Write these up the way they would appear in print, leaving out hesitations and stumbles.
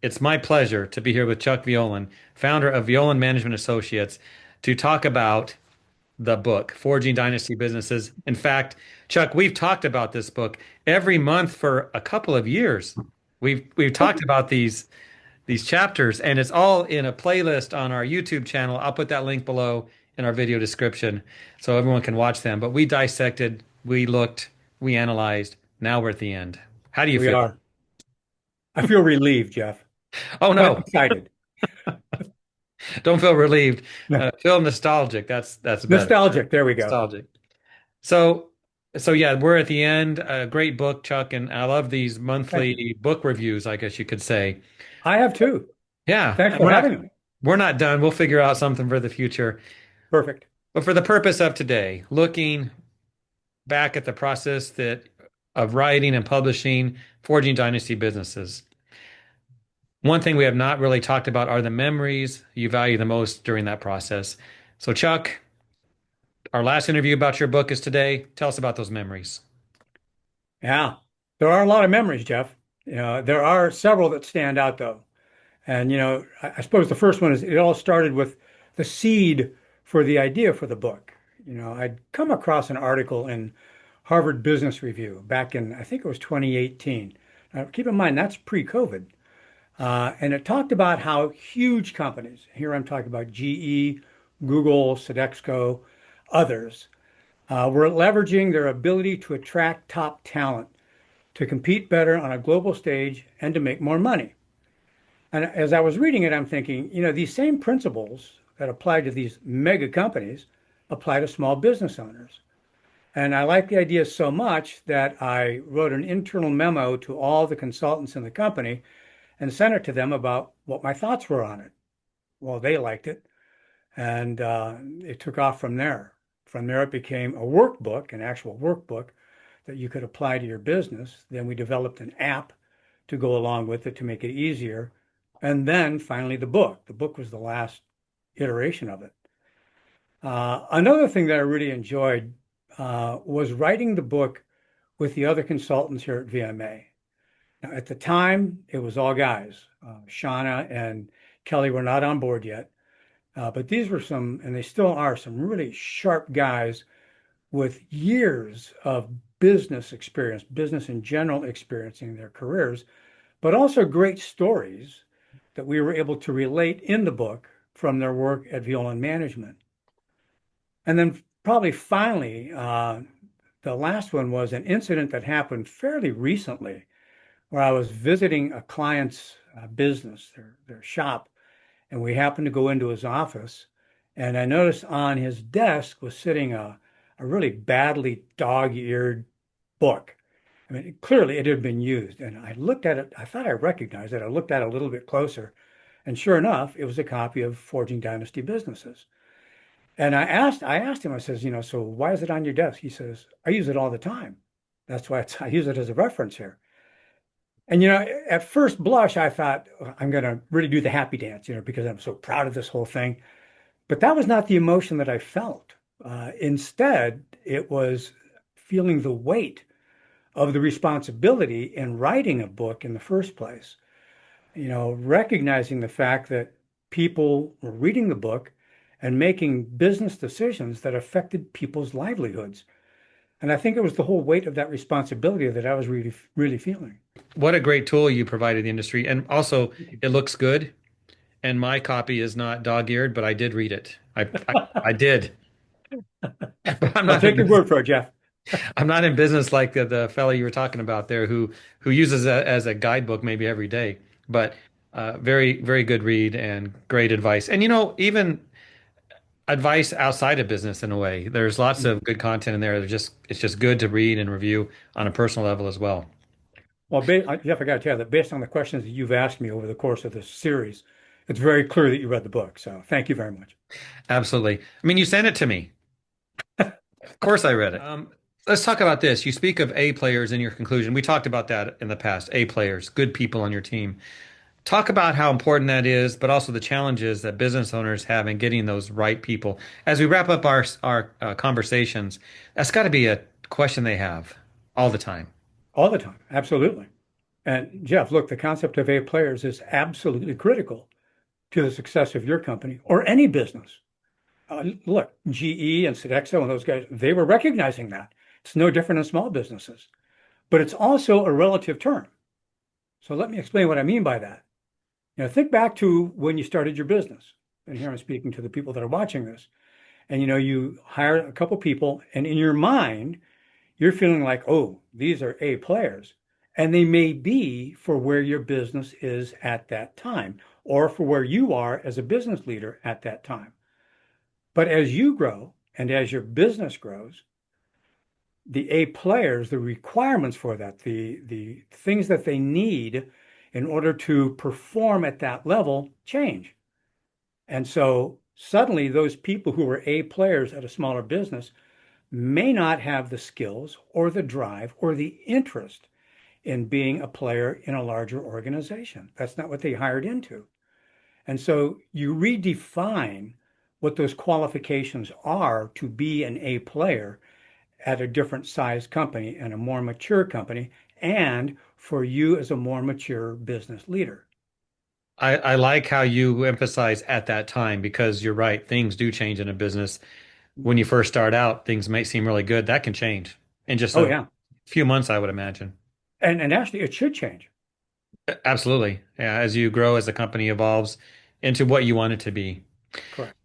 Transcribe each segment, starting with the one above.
It's my pleasure to be here with Chuck Violand, founder of Violand Management Associates, to talk about the book, Forging Dynasty Businesses. In fact, Chuck, we've talked about this book every month for a couple of years. We've talked about these chapters, and it's all in a playlist on our YouTube channel. I'll put that link below in our video description so everyone can watch them. But we dissected, we looked, we analyzed. Now we're at the end. How do you We feel? are. I feel relieved, Jeff, Oh but no, excited. don't feel relieved. No, Feel nostalgic. That's better. nostalgic. There we go. Nostalgic. So so yeah, we're at the end. A great book, Chuck, and I love these Thank you. monthly book reviews, I guess you could say. I have too. Yeah, Thanks and for having me. we're not done. We'll figure out something for the future. Perfect. But for the purpose of today, looking back at the process that of writing and publishing Forging Dynasty Businesses. One thing we have not really talked about are the memories you value the most during that process. So, Chuck, our last interview about your book is today. Tell us about those memories. Yeah, there are a lot of memories, Jeff. There are several that stand out though. And I suppose the first one is it all started with the seed for the idea for the book. I'd come across an article in Harvard Business Review back in, I think it was 2018. Now, keep in mind, that's pre-COVID. And it talked about how huge companies, here I'm talking about GE, Google, Sodexo, others, were leveraging their ability to attract top talent to compete better on a global stage and to make more money. And as I was reading it, I'm thinking, these same principles that apply to these mega companies apply to small business owners. And I like the idea so much that I wrote an internal memo to all the consultants in the company and sent it to them about what my thoughts were on it. Well, they liked it, and it took off from there. From there, it became a workbook, an actual workbook that you could apply to your business. Then we developed an app to go along with it to make it easier. And then finally, the book. The book was the last iteration of it. Another thing that I really enjoyed was writing the book with the other consultants here at VMA. Now, at the time, it was all guys. Shauna and Kelly were not on board yet, but these were some, and they still are, some really sharp guys with years of business experience, business in general experience in their careers, but also great stories that we were able to relate in the book from their work at Violand Management. And then probably finally, the last one was an incident that happened fairly recently where I was visiting a client's business, their shop, and we happened to go into his office. And I noticed on his desk was sitting a really badly dog-eared book. I mean, clearly it had been used. And I looked at it, I thought I recognized it. I looked at it a little bit closer. And sure enough, it was a copy of Forging Dynasty Businesses. And I asked him, I says, so why is it on your desk? He says, I use it all the time. That's why I use it as a reference here. And at first blush, I thought I'm going to really do the happy dance, because I'm so proud of this whole thing. But that was not the emotion that I felt. Instead, it was feeling the weight of the responsibility in writing a book in the first place. Recognizing the fact that people were reading the book and making business decisions that affected people's livelihoods. And I think it was the whole weight of that responsibility that I was really, really feeling. What a great tool you provided the industry. And also, it looks good. And my copy is not dog-eared, but I did read it. I did. But I'll take your word for it, Jeff. I'm not in business like the fellow you were talking about there who uses it as a guidebook maybe every day. But very, very good read and great advice. And even advice outside of business in a way. There's lots of good content in there. It's just good to read and review on a personal level as well. Well, Jeff, I got to tell you that based on the questions that you've asked me over the course of this series, it's very clear that you read the book. So thank you very much. Absolutely. I mean, you sent it to me. Of course I read it. Let's talk about this. You speak of A players in your conclusion. We talked about that in the past. A players, good people on your team. Talk about how important that is, but also the challenges that business owners have in getting those right people. As we wrap up our conversations, that's got to be a question they have all the time. All the time. Absolutely. And Jeff, look, the concept of A players is absolutely critical to the success of your company or any business. Look, GE and Sodexo and those guys, they were recognizing that. It's no different in small businesses, but it's also a relative term. So let me explain what I mean by that. Think back to when you started your business. And here I'm speaking to the people that are watching this. And you hire a couple people, and in your mind, you're feeling like, oh, these are A players. And they may be for where your business is at that time, or for where you are as a business leader at that time. But as you grow and as your business grows, the A players, the requirements for that, the things that they need in order to perform at that level change. And so suddenly those people who were A players at a smaller business may not have the skills or the drive or the interest in being a player in a larger organization. That's not what they hired into. And so you redefine what those qualifications are to be an A player at a different size company and a more mature company, and for you as a more mature business leader. I like how you emphasize at that time because you're right. Things do change in a business. When you first start out, things may seem really good. That can change in just Oh, a yeah. few months, I would imagine. And actually, it should change. Absolutely. Yeah, as you grow, as the company evolves into what you want it to be. Correct.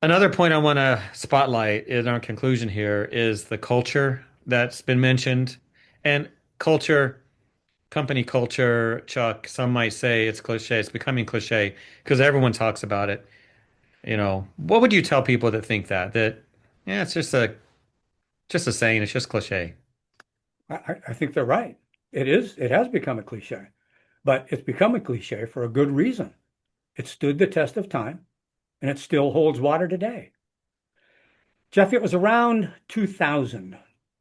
Another point I want to spotlight in our conclusion here is the culture that's been mentioned. And culture, company culture, Chuck, some might say it's cliche. It's becoming cliche because everyone talks about it. What would you tell people that think that yeah, it's just a saying, it's just cliche. I think they're right. It is. It has become a cliche, but it's become a cliche for a good reason. It stood the test of time and it still holds water today. Jeff, it was around 2000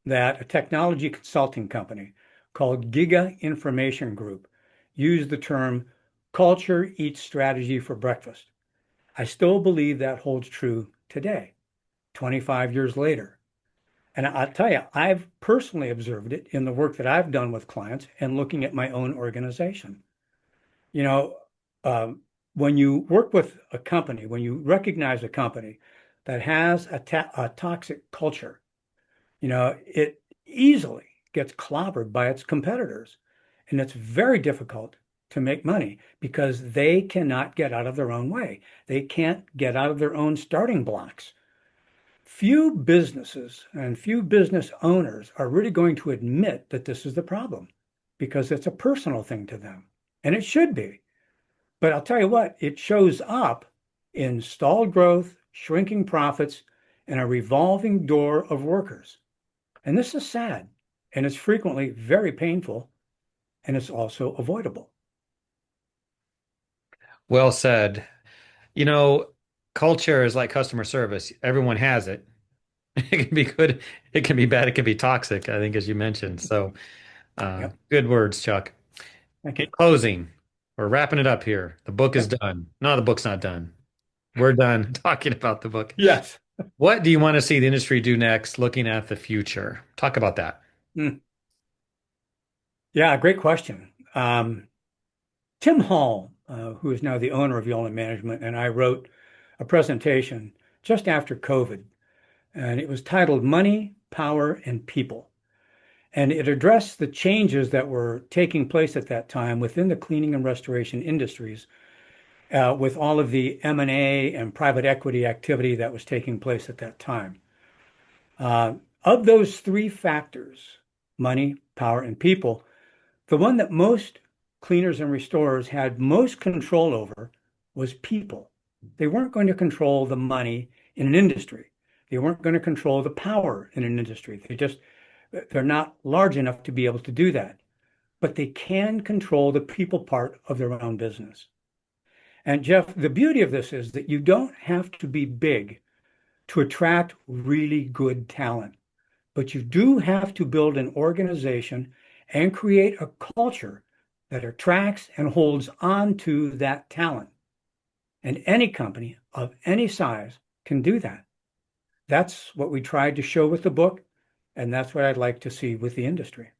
that a technology consulting company called Giga Information Group used the term culture eats strategy for breakfast. I still believe that holds true today, 25 years later. And I'll tell you, I've personally observed it in the work that I've done with clients and looking at my own organization. You know, um, when you work with a company, when you recognize a company that has a toxic culture, it easily gets clobbered by its competitors. And it's very difficult to make money because they cannot get out of their own way. They can't get out of their own starting blocks. Few businesses and few business owners are really going to admit that this is the problem because it's a personal thing to them. And it should be. But I'll tell you what, it shows up in stalled growth, shrinking profits, and a revolving door of workers. And this is sad, and it's frequently very painful, and it's also avoidable. Well said. You know, culture is like customer service. Everyone has it. It can be good, it can be bad, it can be toxic, I think, as you mentioned. So, Yep. good words, Chuck. Thank In you. closing, we're wrapping it up here. The book is Yep. done. No, the book's not done. We're done talking about the book. Yes. What do you want to see the industry do next, looking at the future? Talk about that. Mm. Yeah, great question. Tim Hall, who is now the owner of Violand Management, and I wrote a presentation just after COVID, and it was titled Money, Power, and People. And it addressed the changes that were taking place at that time within the cleaning and restoration industries, with all of the M&A and private equity activity that was taking place at that time. Of those three factors, money, power, and people, the one that most cleaners and restorers had most control over was people. They weren't going to control the money in an industry. They weren't going to control the power in an industry. They're not large enough to be able to do that. But they can control the people part of their own business. And Jeff, the beauty of this is that you don't have to be big to attract really good talent, but you do have to build an organization and create a culture that attracts and holds on to that talent. And any company of any size can do that. That's what we tried to show with the book, and that's what I'd like to see with the industry.